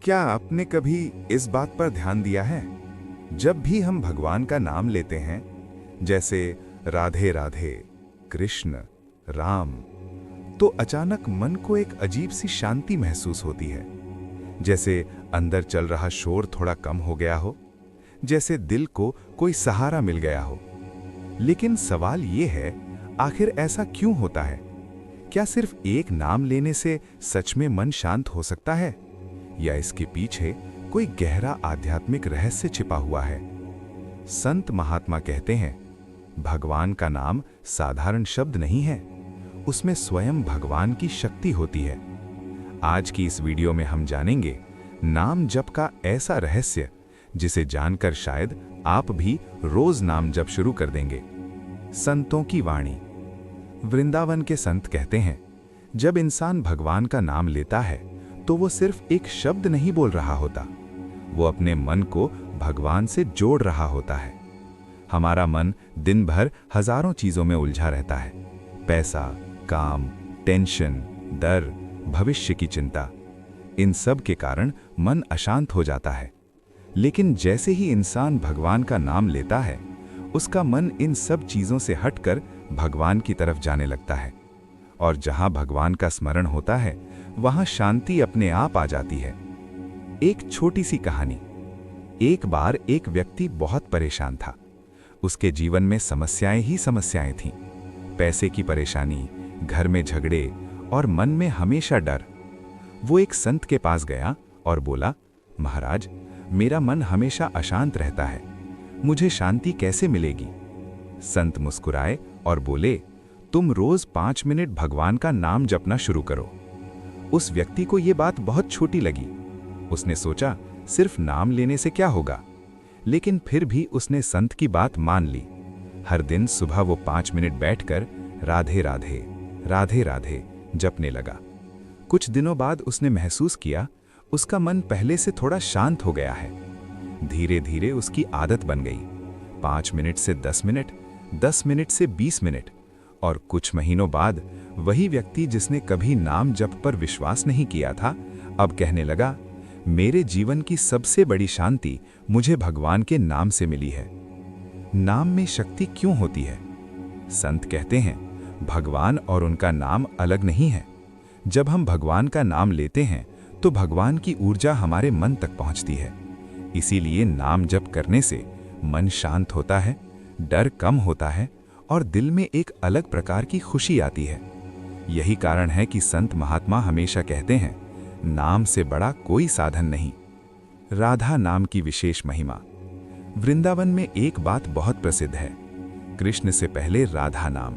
क्या आपने कभी इस बात पर ध्यान दिया है, जब भी हम भगवान का नाम लेते हैं, जैसे राधे राधे, कृष्ण, राम, तो अचानक मन को एक अजीब सी शांति महसूस होती है। जैसे अंदर चल रहा शोर थोड़ा कम हो गया हो, जैसे दिल को कोई सहारा मिल गया हो। लेकिन सवाल ये है, आखिर ऐसा क्यों होता है? क्या सिर्फ एक नाम लेने से सच में मन शांत हो सकता है, या इसके पीछे कोई गहरा आध्यात्मिक रहस्य छिपा हुआ है? संत महात्मा कहते हैं, भगवान का नाम साधारण शब्द नहीं है, उसमें स्वयं भगवान की शक्ति होती है। आज की इस वीडियो में हम जानेंगे नाम जप का ऐसा रहस्य, जिसे जानकर शायद आप भी रोज नाम जप शुरू कर देंगे। संतों की वाणी। वृंदावन के संत कहते हैं, जब इंसान भगवान का नाम लेता है तो वो सिर्फ एक शब्द नहीं बोल रहा होता, वो अपने मन को भगवान से जोड़ रहा होता है। हमारा मन दिन भर हजारों चीजों में उलझा रहता है, पैसा, काम, टेंशन, डर, भविष्य की चिंता। इन सब के कारण मन अशांत हो जाता है। लेकिन जैसे ही इंसान भगवान का नाम लेता है, उसका मन इन सब चीजों से हटकर भगवान की तरफ जाने लगता है। और जहां भगवान का स्मरण होता है, वहां शांति अपने आप आ जाती है। एक छोटी सी कहानी। एक बार एक व्यक्ति बहुत परेशान था। उसके जीवन में समस्याएं ही समस्याएं थीं। पैसे की परेशानी, घर में झगड़े और मन में हमेशा डर। वो एक संत के पास गया और बोला, महाराज, मेरा मन हमेशा अशांत रहता है, मुझे शांति कैसे मिलेगी? संत मुस्कुराए और बोले, तुम रोज 5 मिनट भगवान का नाम जपना शुरू करो। उस व्यक्ति को ये बात बहुत छोटी लगी। उसने सोचा, सिर्फ नाम लेने से क्या होगा? लेकिन फिर भी उसने संत की बात मान ली। हर दिन सुबह वो 5 मिनट बैठकर राधे राधे, राधे राधे जपने लगा। कुछ दिनों बाद उसने महसूस किया, उसका मन पहले से थोड़ा शांत हो गया है। धीरे धीरे उसकी आदत बन गई। 5 मिनट से 10 मिनट, 10 मिनट से 20 मिनट, और कुछ महीनों बाद वही व्यक्ति जिसने कभी नाम जप पर विश्वास नहीं किया था, अब कहने लगा, मेरे जीवन की सबसे बड़ी शांति मुझे भगवान के नाम से मिली है। नाम में शक्ति क्यों होती है? संत कहते हैं, भगवान और उनका नाम अलग नहीं है। जब हम भगवान का नाम लेते हैं तो भगवान की ऊर्जा हमारे मन तक पहुंचती है। इसीलिए नाम जप करने से मन शांत होता है, डर कम होता है और दिल में एक अलग प्रकार की खुशी आती है। यही कारण है कि संत महात्मा हमेशा कहते हैं, नाम से बड़ा कोई साधन नहीं। राधा नाम की विशेष महिमा। वृंदावन में एक बात बहुत प्रसिद्ध है, कृष्ण से पहले राधा नाम,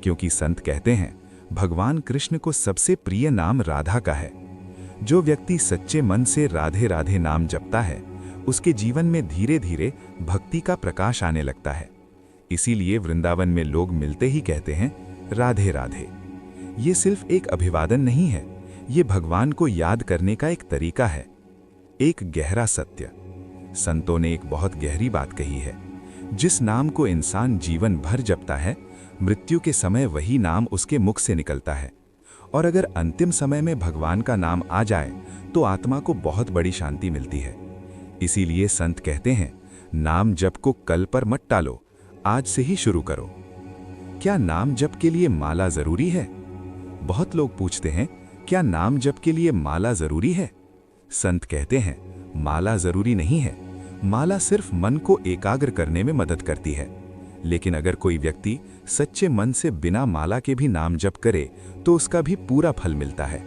क्योंकि संत कहते हैं, भगवान कृष्ण को सबसे प्रिय नाम राधा का है। जो व्यक्ति सच्चे मन से राधे राधे नाम जपता है, उसके जीवन में धीरे धीरे भक्ति का प्रकाश आने लगता है। इसीलिए वृंदावन में लोग मिलते ही कहते हैं, राधे राधे। ये सिर्फ एक अभिवादन नहीं है, ये भगवान को याद करने का एक तरीका है। एक गहरा सत्य। संतों ने एक बहुत गहरी बात कही है, जिस नाम को इंसान जीवन भर जपता है, मृत्यु के समय वही नाम उसके मुख से निकलता है। और अगर अंतिम समय में भगवान का नाम आ जाए तो आत्मा को बहुत बड़ी शांति मिलती है। इसीलिए संत कहते हैं, नाम जप को कल पर मत टालो, आज से ही शुरू करो। क्या नाम जप के लिए माला जरूरी है? बहुत लोग पूछते हैं, क्या नाम जप के लिए माला जरूरी है? संत कहते हैं, माला जरूरी नहीं है। माला सिर्फ मन को एकाग्र करने में मदद करती है। लेकिन अगर कोई व्यक्ति सच्चे मन से बिना माला के भी नाम जप करे तो उसका भी पूरा फल मिलता है।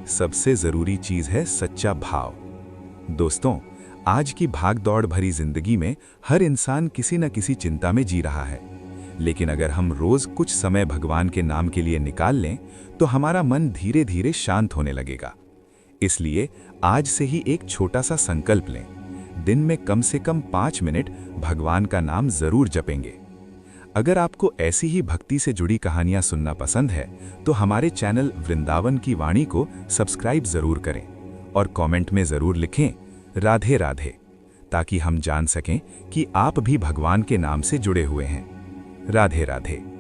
सबसे जरूरी चीज है सच्चा भाव। दोस्तों, आज की भाग-दौड़ भरी जिंदगी में हर इंसान किसी न किसी चिंता में जी रहा है। लेकिन अगर हम रोज कुछ समय भगवान के नाम के लिए निकाल लें तो हमारा मन धीरे धीरे शांत होने लगेगा। इसलिए आज से ही एक छोटा सा संकल्प लें, दिन में कम से कम 5 मिनट भगवान का नाम जरूर जपेंगे। अगर आपको ऐसी ही भक्ति से जुड़ी कहानियां सुनना पसंद है तो हमारे चैनल वृंदावन की वाणी को सब्सक्राइब जरूर करें और कमेंट में जरूर लिखें, राधे राधे, ताकि हम जान सकें कि आप भी भगवान के नाम से जुड़े हुए हैं। राधे राधे।